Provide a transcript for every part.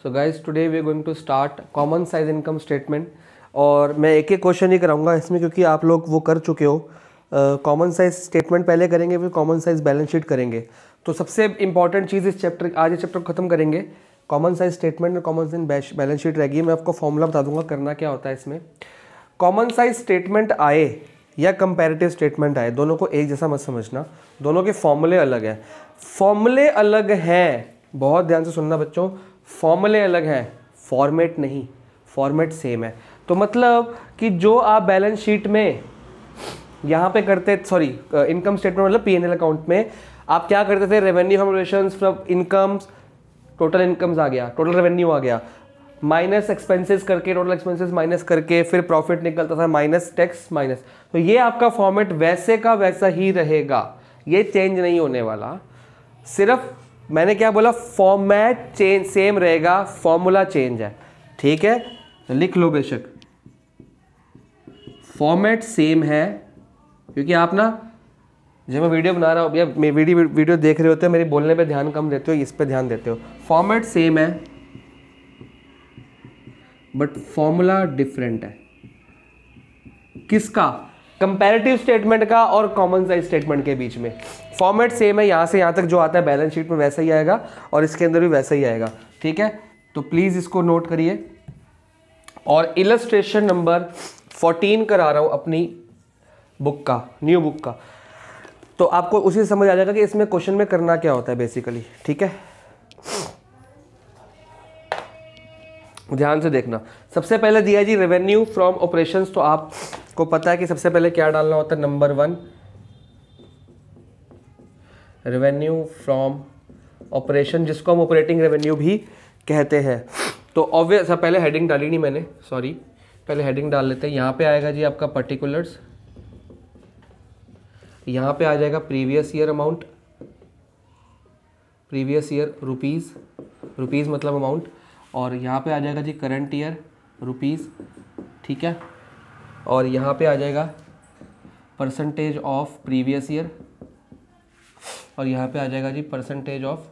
So guys today we are going to start common size income statement. और मैं एक एक क्वेश्चन ही कराऊंगा इसमें, क्योंकि आप लोग वो कर चुके हो। कॉमन साइज स्टेटमेंट पहले करेंगे, फिर कॉमन साइज बैलेंस शीट करेंगे। तो सबसे इंपॉर्टेंट चीज़ इस चैप्टर, आज इस चैप्टर को खत्म करेंगे। कॉमन साइज स्टेटमेंट और कॉमन साइज बैलेंस शीट रहेगी। मैं आपको फॉर्मूला बता दूंगा करना क्या होता है इसमें। कॉमन साइज स्टेटमेंट आए या कंपैरेटिव स्टेटमेंट आए, दोनों को एक जैसा मत समझना, दोनों के फॉर्मूले अलग हैं। फॉर्मूले अलग हैं, बहुत ध्यान से सुनना बच्चों, फॉर्मूले अलग हैं, फॉर्मेट नहीं, फॉर्मेट सेम है। तो मतलब कि जो आप बैलेंस शीट में यहाँ पे करते, सॉरी इनकम स्टेटमेंट मतलब पीएनएल अकाउंट में आप क्या करते थे, revenue from operations from incomes, total incomes आ गया, टोटल रेवेन्यू आ गया, माइनस एक्सपेंसेस करके, टोटल एक्सपेंसेस माइनस करके फिर प्रॉफिट निकलता था, माइनस टैक्स माइनस। तो ये आपका फॉर्मेट वैसे का वैसा ही रहेगा, ये चेंज नहीं होने वाला। सिर्फ मैंने क्या बोला, फॉर्मेट चेंज सेम रहेगा, फॉर्मूला चेंज है, ठीक है। तो लिख लो बेशक, फॉर्मेट सेम है, क्योंकि आप ना जब मैं वीडियो बना रहा हूँ या मैं वीडियो देख रहे होते हो, मेरे बोलने पे ध्यान कम देते हो, इस पे ध्यान देते हो। फॉर्मेट सेम है बट फॉर्मूला डिफरेंट है। किसका? कंपैरेटिव स्टेटमेंट का और कॉमन साइज स्टेटमेंट के बीच में। फॉर्मेट सेम है, यहाँ से यहाँ तक जो आता है बैलेंस शीट में वैसा ही आएगा और इसके अंदर भी वैसा ही आएगा, ठीक है। तो प्लीज़ इसको नोट करिए। और इलस्ट्रेशन नंबर 14 करा रहा हूँ अपनी बुक का, न्यू बुक का, तो आपको उसी से समझ आ जाएगा कि इसमें क्वेश्चन में करना क्या होता है बेसिकली, ठीक है। ध्यान से देखना। सबसे पहले दिया जी रेवेन्यू फ्रॉम ऑपरेशंस, तो आपको पता है कि सबसे पहले क्या डालना होता है, नंबर 1 रेवेन्यू फ्रॉम ऑपरेशन, जिसको हम ऑपरेटिंग रेवेन्यू भी कहते हैं। तो ऑब्वियस पहले हेडिंग डाली नहीं मैंने, सॉरी, पहले हेडिंग डाल लेते हैं। यहाँ पे आएगा जी आपका पर्टिकुलर्स, यहाँ पे आ जाएगा previous year amount, previous year rupees, rupees मतलब अमाउंट, और यहाँ पे आ जाएगा जी करंट ईयर रुपीज़, ठीक है। और यहाँ पे आ जाएगा परसेंटेज ऑफ प्रीवियस ईयर, और यहाँ पे आ जाएगा जी परसेंटेज ऑफ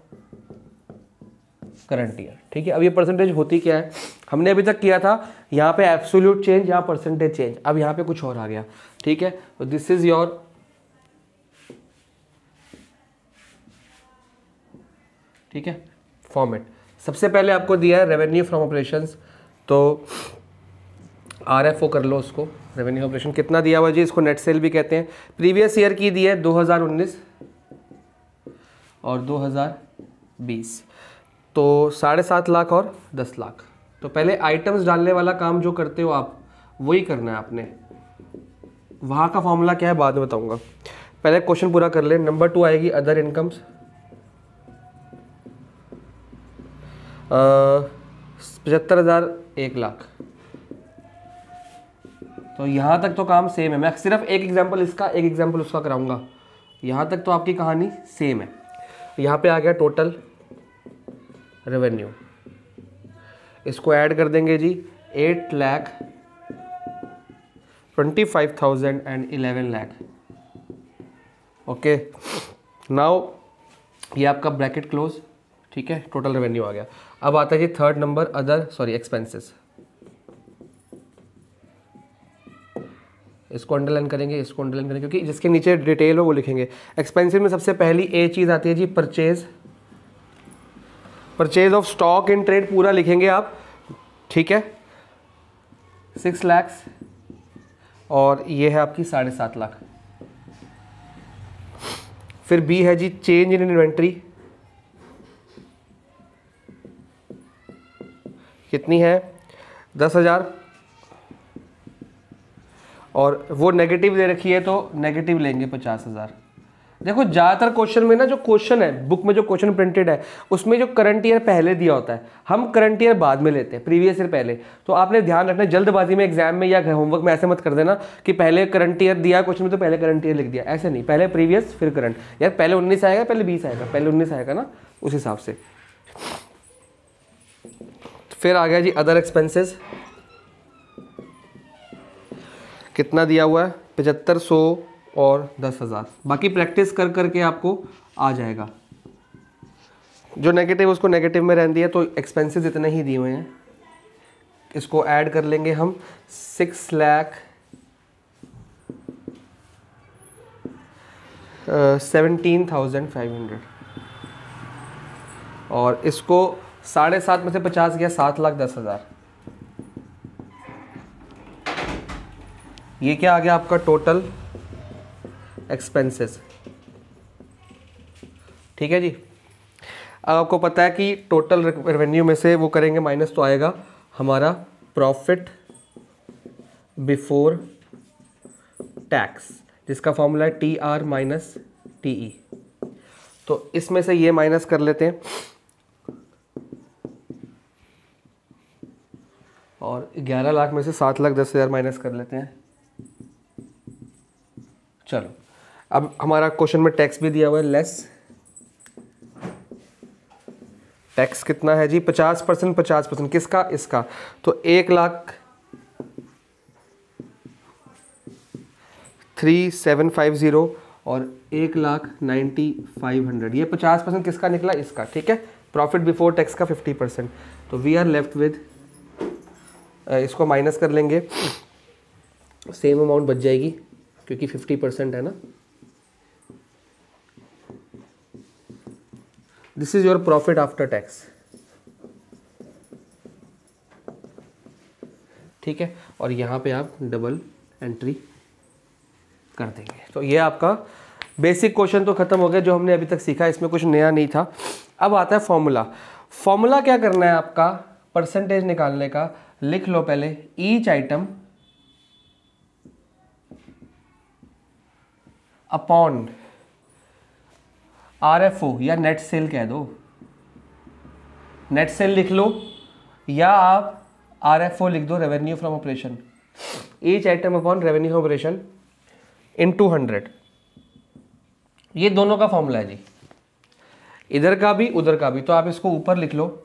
करंट ईयर, ठीक है। अब ये परसेंटेज होती क्या है, हमने अभी तक किया था यहाँ पे एब्सोल्यूट चेंज, यहाँ परसेंटेज चेंज, अब यहाँ पे कुछ और आ गया, ठीक है। तो दिस इज योर ठीक है फॉर्मेट। सबसे पहले आपको दिया है रेवेन्यू फ्रॉम ऑपरेशंस, तो आरएफओ कर लो उसको। रेवेन्यू ऑपरेशन कितना दिया हुआ जी, इसको नेट सेल भी कहते हैं। प्रीवियस ईयर की दी है 2019 और 2020, तो 7.5 लाख और 10 लाख। तो पहले आइटम्स डालने वाला काम जो करते हो आप, वही करना है आपने। वहाँ का फॉर्मूला क्या है बाद में बताऊँगा, पहले क्वेश्चन पूरा कर ले। नंबर 2 आएगी अदर इनकम्स, 75,000 1 लाख। तो यहाँ तक तो काम सेम है, मैं सिर्फ एक एग्जांपल इसका एक एग्जांपल उसका कराऊंगा, यहाँ तक तो आपकी कहानी सेम है। यहाँ पे आ गया टोटल रेवेन्यू, इसको ऐड कर देंगे जी 8,25,000 एंड 11 लाख। ओके, नाउ ये आपका ब्रैकेट क्लोज, ठीक है, टोटल रेवेन्यू आ गया। अब आता है जी third number other, sorry expenses, इसको अंडरलाइन करेंगे, इसको अंडरलाइन करेंगे, क्योंकि जिसके नीचे डिटेल हो वो लिखेंगे। एक्सपेंसिव में सबसे पहली ए चीज़ आती है जी purchase, purchase of stock in trade पूरा लिखेंगे आप, ठीक है, 6 लाख, और ये है आपकी 7.5 लाख। फिर बी है जी चेंज इन इन्वेंट्री, कितनी है 10,000, और वो नेगेटिव दे रखी है तो नेगेटिव लेंगे 50,000। देखो ज़्यादातर क्वेश्चन में ना, जो क्वेश्चन है बुक में, जो क्वेश्चन प्रिंटेड है उसमें जो करंट ईयर पहले दिया होता है, हम करंट ईयर बाद में लेते हैं, प्रीवियस ईयर पहले। तो आपने ध्यान रखना, जल्दबाजी में एग्जाम में या होमवर्क में ऐसे मत कर देना कि पहले करंट ईयर दिया क्वेश्चन में तो पहले करंट ईयर लिख दिया, ऐसे नहीं, पहले प्रीवियस फिर करंट। यार पहले 19 आएगा पहले 20 आएगा, पहले 19 आएगा ना, उस हिसाब से। फिर आ गया जी अदर एक्सपेंसेस, कितना दिया हुआ है 7500 और 10,000। बाकी प्रैक्टिस कर करके आपको आ जाएगा। जो नेगेटिव उसको नेगेटिव में रहने दिया, तो एक्सपेंसेस इतने ही दिए हुए हैं। इसको ऐड कर लेंगे हम 6,17,500 और इसको 7.5 में से 50 गया 7,10,000। ये क्या आ गया आपका टोटल एक्सपेंसेस। ठीक है जी। अब आपको पता है कि टोटल रेवेन्यू में से वो करेंगे माइनस, तो आएगा हमारा प्रॉफिट बिफोर टैक्स, जिसका फॉर्मूला है TR माइनस TE। तो इसमें से ये माइनस कर लेते हैं और 11 लाख में से 7,10,000 माइनस कर लेते हैं। चलो, अब हमारा क्वेश्चन में टैक्स भी दिया हुआ है लेस। टैक्स कितना है जी? 50%। 50% किसका? इसका। तो 1,03,750 और 1,90,500, ये 50% किसका निकला? इसका। ठीक है, प्रॉफिट बिफोर टैक्स का 50%। तो वी आर लेफ्ट विद, इसको माइनस कर लेंगे, सेम अमाउंट बच जाएगी क्योंकि 50% है ना। This is your profit after tax. ठीक है, और यहाँ पे आप डबल एंट्री कर देंगे। तो ये आपका बेसिक क्वेश्चन तो खत्म हो गया जो हमने अभी तक सीखा, इसमें कुछ नया नहीं था। अब आता है फॉर्मूला। फॉर्मूला क्या करना है आपका? परसेंटेज निकालने का। लिख लो पहले, ईच आइटम अपॉन RFO या नेट सेल कह दो, नेट सेल लिख लो, या आप RFO लिख दो, revenue from operation. Each item upon revenue from operation into 100। ये दोनों का फॉर्मूला है जी, इधर का भी उधर का भी। तो आप इसको ऊपर लिख लो,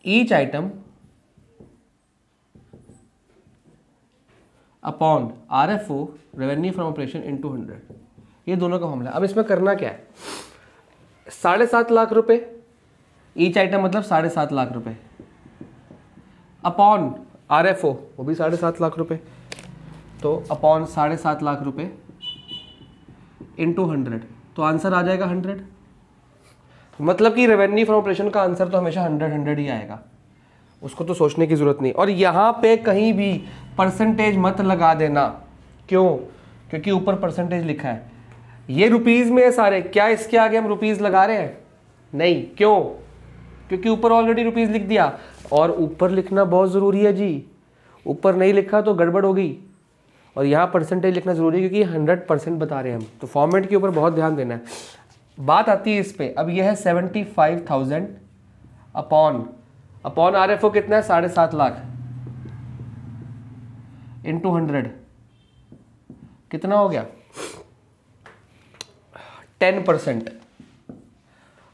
each item upon RFO revenue from operation into 100, ये दोनों का फॉर्मूला। अब इसमें करना क्या है? 7.5 लाख रुपए ईच आइटम, मतलब 7.5 लाख रुपए, अपॉन RFO वो भी 7.5 लाख रुपए, तो अपॉन 7.5 लाख रुपए इंटू 100, तो आंसर आ जाएगा 100। मतलब कि रेवेन्यू फ्रॉम ऑपरेशन का आंसर तो हमेशा 100 ही आएगा, उसको तो सोचने की जरूरत नहीं। और यहाँ पे कहीं भी परसेंटेज मत लगा देना। क्यों? क्योंकि ऊपर परसेंटेज लिखा है, ये रुपीस में है सारे। क्या इसके आगे हम रुपीस लगा रहे हैं? नहीं। क्यों? क्योंकि ऊपर ऑलरेडी रुपीस लिख दिया, और ऊपर लिखना बहुत ज़रूरी है जी। ऊपर नहीं लिखा तो गड़बड़ हो गई। और यहाँ परसेंटेज लिखना ज़रूरी है क्योंकि 100% बता रहे हैं हम, तो फॉर्मेट के ऊपर बहुत ध्यान देना है। बात आती है इस पे। अब यह है 75,000 अपॉन RFO कितना है? 7.5 लाख इंटू 100 कितना हो गया? 10%।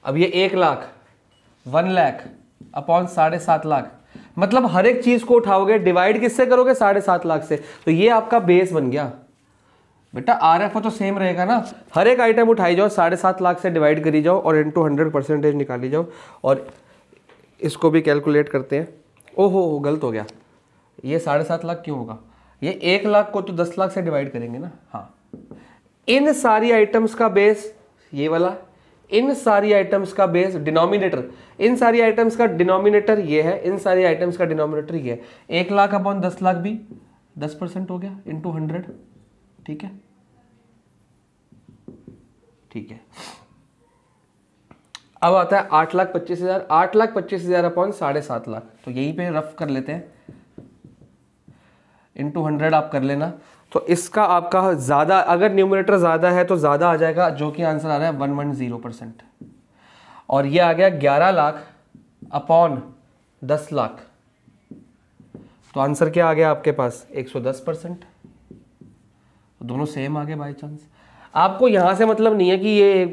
अब ये 1 लाख 1 लाख अपॉन 7.5 लाख, मतलब हर एक चीज को उठाओगे, डिवाइड किससे करोगे? 7.5 लाख से। तो ये आपका बेस बन गया बेटा। RFO तो सेम रहेगा ना, हर एक आइटम उठाई जाओ, 7.5 लाख से डिवाइड करी जाओ और इनटू 100% निकाली जाओ। और इसको भी कैलकुलेट करते हैं। ओहो गलत हो गया, ये 7.5 लाख क्यों होगा? ये 1 लाख को तो 10 लाख से डिवाइड करेंगे ना। हाँ, इन सारी आइटम्स का बेस ये वाला, इन सारी आइटम्स का बेस डिनोमिनेटर, इन सारी आइटम्स का डिनोमिनेटर ये है, इन सारी आइटम्स का डिनोमिनेटर ये है। 1 लाख अपॉन 10 लाख भी 10% हो गया इंटू 100। ठीक है, ठीक है। अब आता है 8,25,000। 8,25,000 अपॉन 7.5 लाख, तो यहीं पे रफ कर लेते हैं, इंटू 100 आप कर लेना। तो इसका आपका ज़्यादा, अगर न्यूमरेटर ज़्यादा है तो ज़्यादा आ जाएगा, जो कि आंसर आ रहा है 110%। और ये आ गया 11 लाख अपॉन 10 लाख, तो आंसर क्या आ गया आपके पास? 110%। दोनों सेम आ गए बाई चांस। आपको यहाँ से मतलब नहीं है कि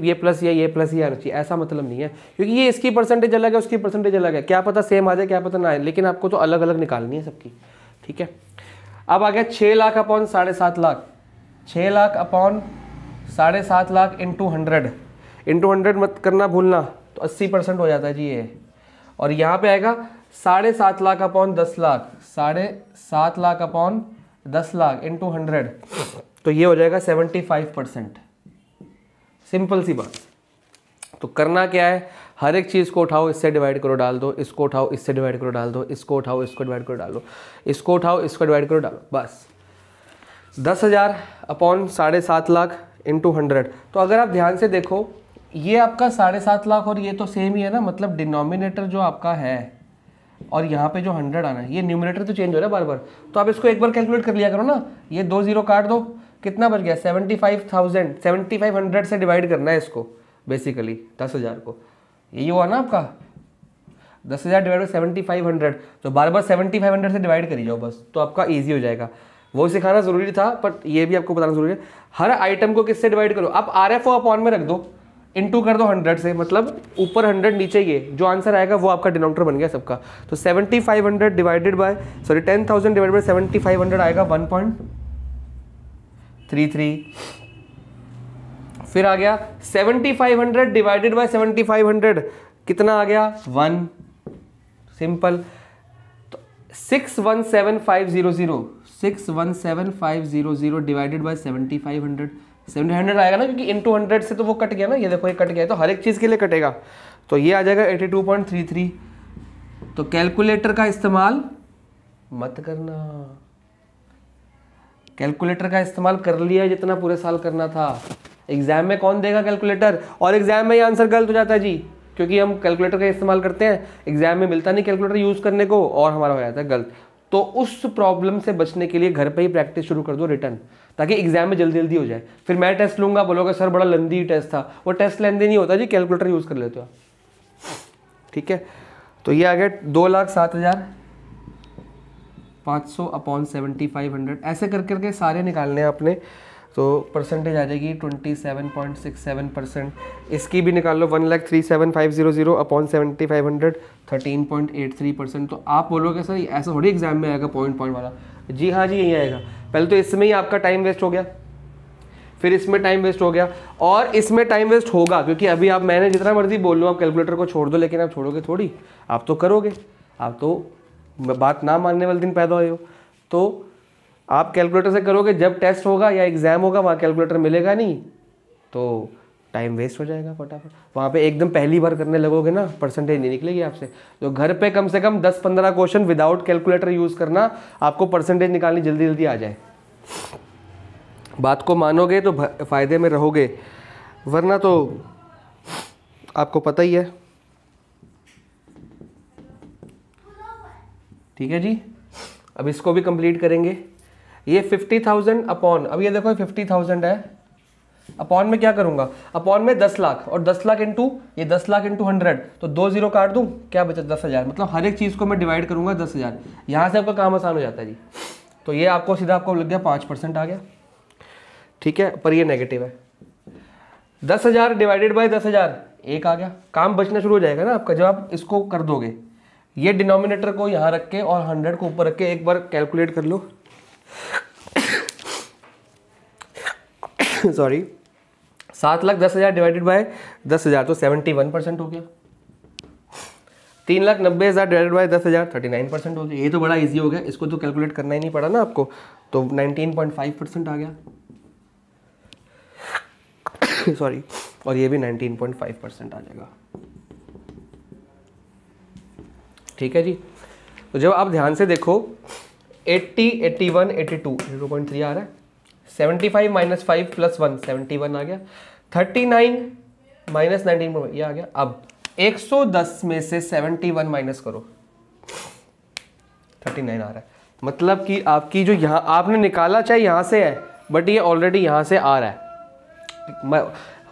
ये प्लस ये प्लस ये आना चाहिए, ऐसा मतलब नहीं है, क्योंकि ये इसकी परसेंटेज अलग है, उसकी परसेंटेज अलग है। क्या पता सेम आ जाए, क्या पता ना आए, लेकिन आपको तो अलग अलग निकालनी है सबकी। ठीक है, अब आ गया 6 lakh upon 7.5 lakh. 6 lakh upon 7.5 lakh into 100, into 100 मत करना भूलना, तो 80% हो जाता है जी ये। और यहाँ पे आएगा 7.5 lakh upon 10 lakh, 7.5 lakh upon 10 lakh into 100, तो ये हो जाएगा 75%। सिंपल सी बात। तो करना क्या है, हर एक चीज़ को उठाओ, इससे डिवाइड करो डाल दो, इसको उठाओ, इससे डिवाइड करो डाल दो, इसको उठाओ, इसको डिवाइड करो डाल दो, इसको उठाओ, इसको डिवाइड करो डालो, बस। 10,000 अपॉन 7.5 लाख इंटू 100। तो अगर आप ध्यान से देखो, ये आपका 7.5 लाख और ये तो सेम ही है ना, मतलब डिनोमिनेटर जो आपका है और यहाँ पे जो 100 आना है, ये न्यूमरेटर तो चेंज हो रहा है बार बार। तो आप इसको एक बार कैलकुलेट कर लिया करो ना, ये 2 0 काट दो, कितना बच गया 75,000 से डिवाइड करना है इसको बेसिकली 10,000 को, यही हुआ ना आपका 10,000 डिवाइड बाई 7,500, तो बार बार 7,500 से डिवाइड करी जाओ बस, तो आपका ईजी हो जाएगा। वो सिखाना जरूरी था, बट ये भी आपको बताना जरूरी है। हर आइटम को किससे डिवाइड करो, आप RFO अपॉन में रख दो, इनटू कर दो 100 से, मतलब ऊपर 100 नीचे ये, जो आंसर आएगा वो आपका डिनोमिनेटर बन गया सबका। तो 7,500 डिवाइडेड बाय 10,000 डिवाइडेड बाय 7,500 आएगा 1.33। फिर आ गया 7,500 डिवाइडेड बाय 7,500, कितना आ गया 1। सिंपल। तो 617,500 डिवाइडेड बाय 7,500, 700 आएगा ना, क्योंकि इंटू 100 से तो वो कट गया ना, ये देखो ये कट गया, तो हर एक चीज़ के लिए कटेगा, तो ये आ जाएगा 82.33। तो कैलकुलेटर का इस्तेमाल मत करना, कैलकुलेटर का इस्तेमाल कर लिया जितना पूरे साल करना था। एग्जाम में कौन देगा कैलकुलेटर, और एग्जाम में ये आंसर गलत हो जाता है जी, क्योंकि हम कैलकुलेटर का इस्तेमाल करते हैं, एग्जाम में मिलता नहीं कैलकुलेटर यूज़ करने को, और हमारा हो जाता है गलत। तो उस प्रॉब्लम से बचने के लिए घर पे ही प्रैक्टिस शुरू कर दो रिटर्न, ताकि एग्जाम में जल्दी जल्दी हो जाए। फिर मैं टेस्ट लूंगा, बोलोगे सर बड़ा लेंदी टेस्ट था, वो टेस्ट लेंदी नहीं होता जी, कैलकुलेटर यूज़ कर लेते हो। ठीक है, तो ये आ गया 2,07,500 अपॉन 7,500, ऐसे कर करके सारे निकालने हैं आपने। तो परसेंटेज आ जाएगी 27.67%। इसकी भी निकाल लो, 1,37,500 अपॉन 7,500, 13.83%। तो आप बोलोगे सर ऐसा थोड़ी एग्जाम में आएगा पॉइंट वाला, जी हाँ जी यही आएगा। पहले तो इसमें ही आपका टाइम वेस्ट हो गया, फिर इसमें टाइम वेस्ट हो गया, और इसमें टाइम वेस्ट होगा, क्योंकि अभी आप, मैंने जितना मर्जी बोल लूँ आप कैलकुलेटर को छोड़ दो, लेकिन आप छोड़ोगे थोड़ी, आप तो करोगे, आप तो बात ना मानने वाले दिन पैदा हुए हो। तो आप कैलकुलेटर से करोगे, जब टेस्ट होगा या एग्जाम होगा वहाँ कैलकुलेटर मिलेगा नहीं, तो टाइम वेस्ट हो जाएगा फटाफट। वहाँ पे एकदम पहली बार करने लगोगे ना, परसेंटेज नहीं निकलेगी आपसे। तो घर पे कम से कम 10-15 क्वेश्चन विदाउट कैलकुलेटर यूज़ करना, आपको परसेंटेज निकालनी जल्दी जल्दी आ जाए। बात को मानोगे तो फ़ायदे में रहोगे, वरना तो आपको पता ही है। ठीक है जी, अब इसको भी कंप्लीट करेंगे। ये 50,000 अपॉन, अब ये देखो 50,000 है, अपॉन में क्या करूंगा, अपॉन में 10 लाख, और 10 लाख इंटू ये 10 लाख इंटू 100, तो 2 0 काट दूं, क्या बचा 10,000। मतलब हर एक चीज़ को मैं डिवाइड करूंगा 10,000, यहाँ से आपका काम आसान हो जाता है जी। तो ये आपको सीधा आपको लग गया 5% आ गया। ठीक है, पर ये नेगेटिव है। 10,000 डिवाइडेड बाई 10,000 1 आ गया, काम बचना शुरू हो जाएगा ना आपका जब आप इसको कर दोगे। ये डिनोमिनेटर को यहाँ रख के और 100 को ऊपर रख के एक बार कैलकुलेट कर लो। सॉरी, 7,10,000 डिवाइडेड बाय 10,000, तो 71% हो गया। 3,90,000 डिवाइडेड बाय 10,000, 39% हो गया। ये तो बड़ा इजी हो गया, इसको तो कैलकुलेट करना ही नहीं पड़ा ना आपको, तो 19.5% आ गया। सॉरी, और ये भी 19.5% आ जाएगा। ठीक है जी, तो जब आप ध्यान से देखो 80, 81, 82, 2.3 आ रहा है, 75 माइनस 5 प्लस 1, 71 आ गया, 39 माइनस 19 ये आ गया। अब 110 में से 71 माइनस करो, 39 आ रहा है। मतलब कि आपकी जो यहाँ आपने निकाला चाहे यहाँ से है, बट ये ऑलरेडी यहाँ से आ रहा है।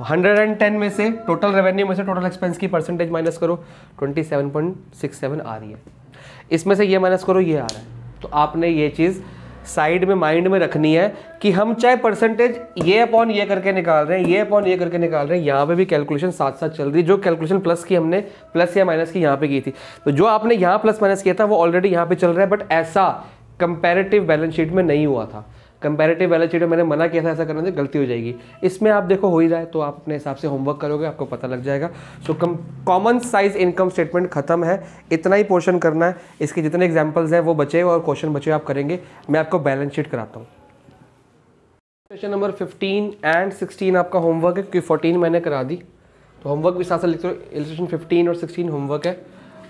110 में से टोटल रेवेन्यू में से टोटल एक्सपेंस की परसेंटेज माइनस करो, 27.67 आ रही है। इसमें से ये माइनस करो, ये आ रहा है। तो आपने ये चीज़ साइड में माइंड में रखनी है कि हम चाहे परसेंटेज ये अपॉन ये करके निकाल रहे हैं, ये अपॉन ये करके निकाल रहे हैं, यहाँ पे भी कैलकुलेशन साथ साथ चल रही है। जो कैलकुलेशन प्लस की हमने प्लस या माइनस की यहाँ पे की थी, तो जो आपने यहाँ प्लस माइनस किया था वो ऑलरेडी यहाँ पे चल रहा है, बट ऐसा कंपैरेटिव बैलेंस शीट में नहीं हुआ था। कंपैरेटिव बैलेंस शीट में मैंने मना किया था ऐसा करने से, गलती हो जाएगी। इसमें आप देखो हो ही रहा है, तो आप अपने हिसाब से होमवर्क करोगे, आपको पता लग जाएगा। So common size income statement खत्म है, इतना ही पोर्शन करना है। इसके जितने एग्जाम्पल्स हैं वो बचे और क्वेश्चन बचे आप करेंगे। मैं आपको बैलेंस शीट कराता हूँ। क्वेश्चन नंबर 15 एंड 16 आपका होमवर्क है, क्योंकि 14 मैंने करा दी, तो होमवर्क भी साथ साथ लिखते हो। इलस्ट्रेशन 15 और 16 होमवर्क है,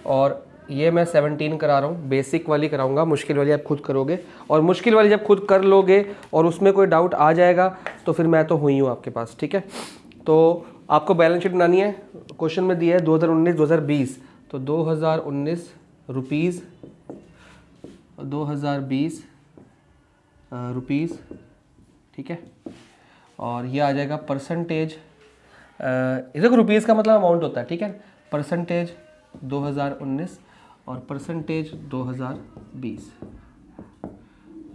और ये मैं 17 करा रहा हूँ। बेसिक वाली कराऊंगा, मुश्किल वाली आप खुद करोगे, और मुश्किल वाली जब खुद कर लोगे और उसमें कोई डाउट आ जाएगा तो फिर मैं तो हुई हूँ आपके पास, ठीक है। तो आपको बैलेंस शीट बनानी है। क्वेश्चन में दिया है 2019-2020, तो 2019 रुपीज़, 2020 रुपीज़, ठीक है। और ये आ जाएगा परसेंटेज, इधर रुपीज़ का मतलब अमाउंट होता है, ठीक है। परसेंटेज 2019 और परसेंटेज 2020,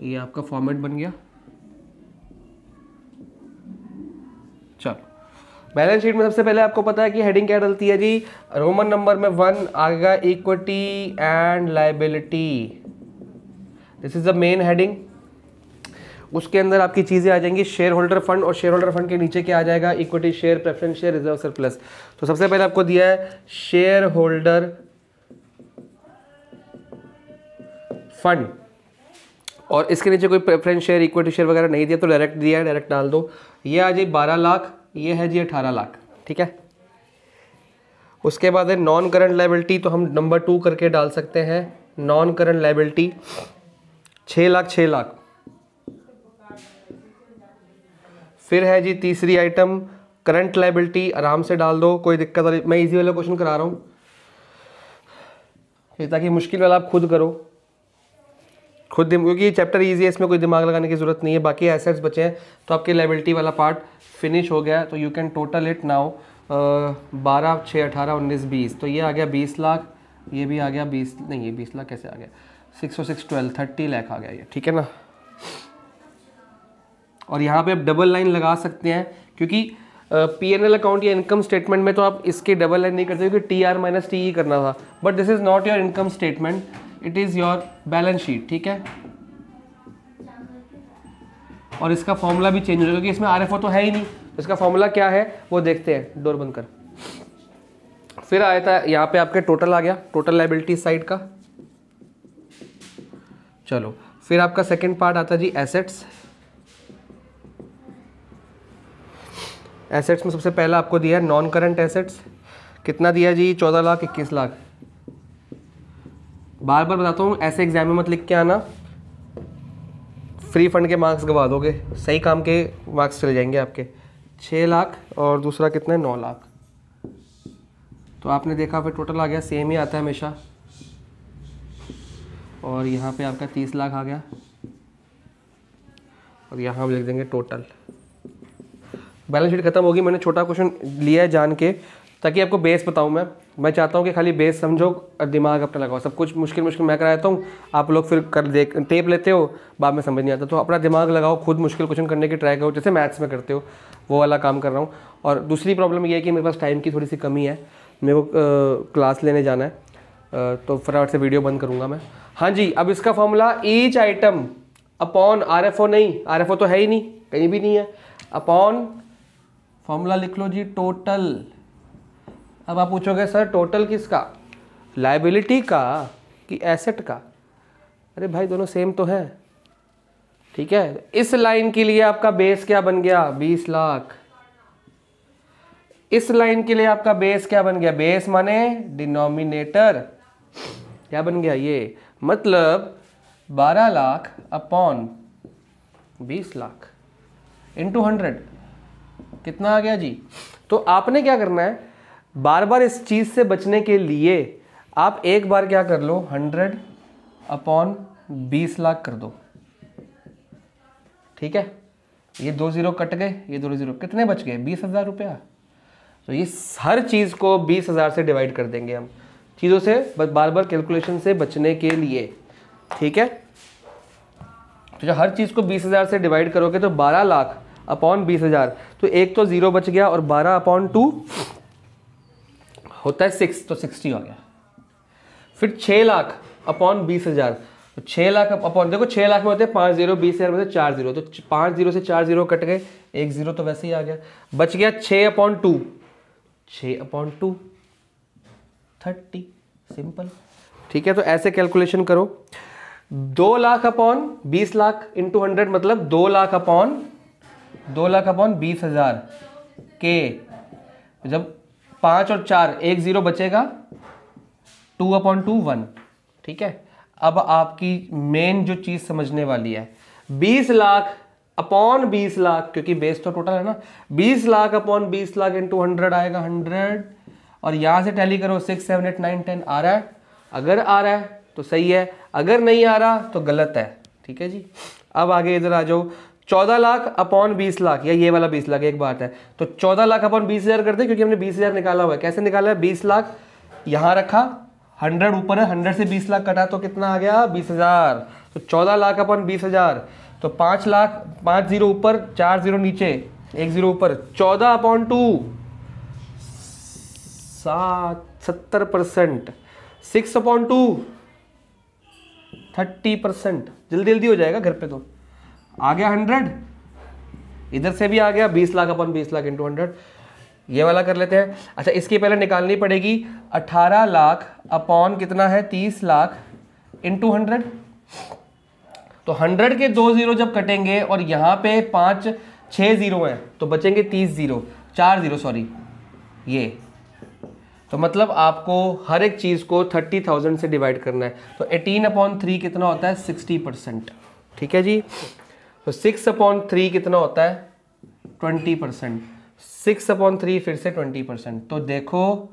ये आपका फॉर्मेट बन गया। चलो, बैलेंस शीट में सबसे पहले आपको पता है कि हेडिंग क्या डलती है जी। रोमन नंबर में 1 आएगा equity and liability, this is the main heading. उसके अंदर आपकी चीज़ें आ जाएंगी शेयर होल्डर फंड, और शेयर होल्डर फंड के नीचे क्या आ जाएगा, equity share, preference share, reserve surplus. तो सबसे पहले आपको दिया है शेयर होल्डर फंड, और इसके नीचे कोई प्रेफरेंस शेयर, इक्विटी शेयर वगैरह नहीं दिया, तो डायरेक्ट दिया है, डायरेक्ट डाल दो। ये आ जाए 12 लाख, ये है जी 18 लाख, ठीक है। उसके बाद है नॉन करंट लायबिलिटी, तो हम नंबर 2 करके डाल सकते हैं। Non current liability 6 lakh 6 lakh. फिर है जी तीसरी आइटम करंट लायबिलिटी, आराम से डाल दो, कोई दिक्कत वाली, मैं इजी वाला क्वेश्चन करा रहा हूँ ताकि मुश्किल वाला आप खुद करो, खुद, क्योंकि ये चैप्टर इजी है, इसमें कोई दिमाग लगाने की जरूरत नहीं है। बाकी एसेट्स बचे हैं, तो आपके लायबिलिटी वाला पार्ट फिनिश हो गया। तो you can total it now 12, 6, 18, 19, 20, तो ये आ गया 20 लाख, ये भी आ गया 20, नहीं ये 20 लाख कैसे आ गया, 6 और 6 12, 30 लाख आ गया ये, ठीक है ना। और यहाँ पे आप डबल लाइन लगा सकते हैं, क्योंकि P&L अकाउंट या इनकम स्टेटमेंट में तो आप इसके डबल लाइन नहीं करते, क्योंकि TR माइनस TE करना था। But this is not your income statement, it is your balance sheet, ठीक है। और इसका फॉर्मूला भी चेंज हो जाएगा, क्योंकि इसमें RFO तो है ही नहीं। इसका फॉर्मूला क्या है वो देखते हैं, डोर बंद कर। फिर आया था यहाँ पे आपके टोटल आ गया, टोटल लायबिलिटी साइड का। चलो, फिर आपका सेकंड पार्ट आता है जी एसेट्स। एसेट्स में सबसे पहला आपको दिया है नॉन करंट एसेट्स, कितना दिया जी, 14 लाख 21 लाख। बार बार बताता हूँ, ऐसे एग्जाम में मत लिख के आना, फ्री फंड के मार्क्स गवा दोगे, सही काम के मार्क्स चले जाएंगे आपके। 6 लाख और दूसरा कितना है 9 लाख। तो आपने देखा फिर टोटल आ गया, सेम ही आता है हमेशा। और यहाँ पे आपका 30 लाख आ गया, और यहाँ हम लिख देंगे टोटल। बैलेंस शीट खत्म होगी। मैंने छोटा क्वेश्चन लिया है जान के, ताकि आपको बेस बताऊँ। मैं चाहता हूँ कि खाली बेस समझो और दिमाग अपना लगाओ। सब कुछ मुश्किल मैं कराता हूँ, आप लोग फिर कर टेप लेते हो, बाद में समझ नहीं आता। तो अपना दिमाग लगाओ, खुद मुश्किल क्वेश्चन करने की ट्राई करो, जैसे मैथ्स में करते हो, वो वाला काम कर रहा हूँ। और दूसरी प्रॉब्लम ये है कि मेरे पास टाइम की थोड़ी सी कमी है, मेरे को क्लास लेने जाना है, तो फटाफट से वीडियो बंद करूँगा मैं। हाँ जी, अब इसका formula each item upon RFO, नहीं RFO तो है ही नहीं, कहीं भी नहीं है, अपॉन फॉर्मूला लिख लो जी टोटल। अब आप पूछोगे सर टोटल किसका, लायबिलिटी का कि एसेट का? अरे भाई दोनों सेम तो है, ठीक है। इस लाइन के लिए आपका बेस क्या बन गया, 20 लाख। इस लाइन के लिए आपका बेस क्या बन गया, बेस माने डिनोमिनेटर क्या बन गया ये, मतलब 12 लाख अपॉन 20 लाख इंटू 100, कितना आ गया जी। तो आपने क्या करना है, बार बार इस चीज से बचने के लिए आप एक बार क्या कर लो, 100 अपॉन 20 लाख कर दो, ठीक है। ये 2 0 कट गए, ये 2 0 कितने बच गए, 20,000 रुपया। तो ये हर चीज को 20,000 से डिवाइड कर देंगे हम, चीजों से बार बार कैलकुलेशन से बचने के लिए, ठीक है। तो जब हर चीज को 20,000 से डिवाइड करोगे तो 12 लाख अपॉन 20,000, तो एक तो 0 बच गया, और 12 अपॉन 2 होता है 6, तो 60 हो गया। फिर 6 लाख अपॉन 20,000, तो 6 लाख अपॉन, देखो 6 लाख में होते हैं 5 जीरो, 20,000 में से 4 जीरो, तो 5 जीरो से 4 जीरो कट गए, 1 जीरो तो वैसे ही आ गया, बच गया 6/2, 6/2 30, सिंपल। ठीक है, तो ऐसे कैलकुलेशन करो। 2 लाख अपॉन 20 लाख इंटू 100 मतलब 2 लाख अपॉन 20,000 के, जब 5 और 4 1 जीरो बचेगा, 2/2 1। ठीक है, अब आपकी मेन जो चीज समझने वाली है, 20 लाख अपॉन 20 लाख, क्योंकि बेस तो टोटल है ना, 20 लाख अपॉन 20 लाख इंटू 100 आएगा 100, और यहां से टैली करो 6 7 8 9 10 आ रहा है, अगर आ रहा है तो सही है, अगर नहीं आ रहा तो गलत है। ठीक है जी, अब आगे इधर आ जाओ। 14 लाख अपॉन 20 लाख, या ये वाला 20 लाख एक बात है, तो 14 लाख अपॉन 20,000 करते हैं, क्योंकि हमने 20,000 निकाला हुआ है। कैसे निकाला है? 20 लाख यहां रखा, 100 ऊपर है, 100 से 20 लाख कटा तो कितना आ गया? 20,000। तो 14 लाख अपॉन 20,000, तो 5 लाख, 5 जीरो ऊपर 4 जीरो नीचे 1 जीरो ऊपर, 14/2 70%, 6/2 30%। जल्दी जल्दी हो जाएगा घर पे। तो आ गया 100, इधर से भी आ गया 20 लाख अपॉन 20 लाख इंटू 100। ये वाला कर लेते हैं। अच्छा, इसकी पहले निकालनी पड़ेगी 18 लाख अपॉन कितना है? 30 लाख इंटू 100। तो 100 के 2 जीरो जब कटेंगे और यहाँ पे 5 6 जीरो हैं, तो बचेंगे 30 जीरो, 4 जीरो सॉरी, ये तो मतलब आपको हर एक चीज़ को 30,000 से डिवाइड करना है। तो 18/3 कितना होता है? 60%। ठीक है जी, तो 6/3 कितना होता है? 20%। 6/3 फिर से 20%। तो देखो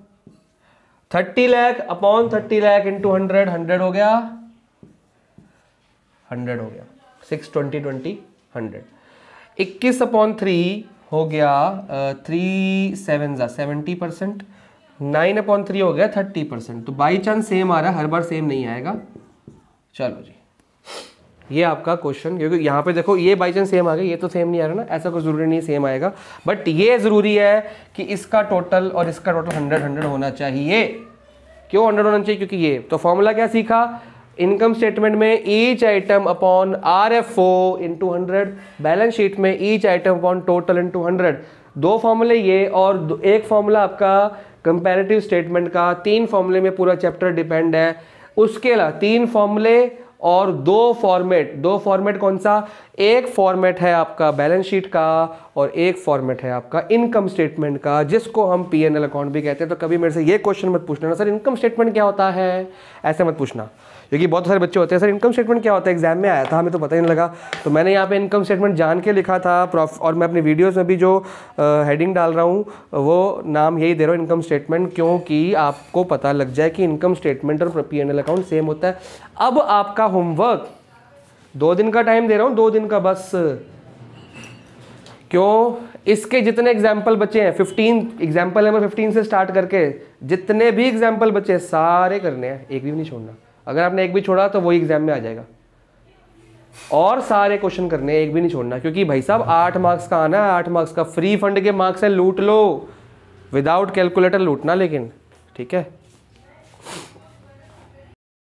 30 लाख अपॉन 30 लाख इंटू 100, 100 हो गया, 100 हो गया, 6 20 20 100। 21/3 हो गया 3 7 70%। 9/3 हो गया 30%। तो बाई चांस सेम आ रहा है, हर बार सेम नहीं आएगा। चलो जी, ये आपका क्वेश्चन, क्योंकि यहाँ पे देखो ये बाई चांस सेम आ गया, ये तो सेम नहीं आ रहा ना, ऐसा कोई जरूरी नहीं सेम आएगा, बट ये जरूरी है कि इसका टोटल और इसका टोटल 100 होना चाहिए। क्यों 100 होना चाहिए? क्योंकि ये तो फॉर्मूला क्या सीखा इनकम स्टेटमेंट में? Each item upon RFO into 100, balance sheet में each item upon total into 100। दो फॉर्मूले ये, और एक फॉर्मूला आपका कंपैरेटिव स्टेटमेंट का। 3 फॉर्मूले में पूरा चैप्टर डिपेंड है। उसके अलावा 3 फॉर्मूले और 2 फॉर्मेट। 2 फॉर्मेट कौन सा? एक फॉर्मेट है आपका बैलेंस शीट का और एक फॉर्मेट है आपका इनकम स्टेटमेंट का, जिसको हम P&L अकाउंट भी कहते हैं। तो कभी मेरे से ये क्वेश्चन मत पूछना ना, सर इनकम स्टेटमेंट क्या होता है, ऐसे मत पूछना, क्योंकि बहुत सारे बच्चे होते हैं सर इनकम स्टेटमेंट क्या होता है, एग्जाम में आया था हमें तो पता ही नहीं लगा। तो मैंने यहाँ पे इनकम स्टेटमेंट जान के लिखा था, और मैं अपनी वीडियोस में भी जो हेडिंग डाल रहा हूँ वो नाम यही दे रहा हूँ, इनकम स्टेटमेंट, क्योंकि आपको पता लग जाए कि इनकम स्टेटमेंट और P&L अकाउंट सेम होता है। अब आपका होमवर्क 2 दिन का टाइम दे रहा हूँ, 2 दिन का बस। क्यों? इसके जितने एग्जाम्पल बचे हैं 15, एग्जाम्पल नंबर 15 से स्टार्ट करके जितने भी एग्जाम्पल बचे सारे करने हैं, एक भी नहीं छोड़ना। अगर आपने एक भी छोड़ा तो वही एग्जाम में आ जाएगा, और सारे क्वेश्चन करने, एक भी नहीं छोड़ना, क्योंकि भाई साहब 8 मार्क्स का आना है, 8 मार्क्स का फ्री फंड के मार्क्स है, लूट लो, विदाउट कैलकुलेटर लूटना लेकिन। ठीक है।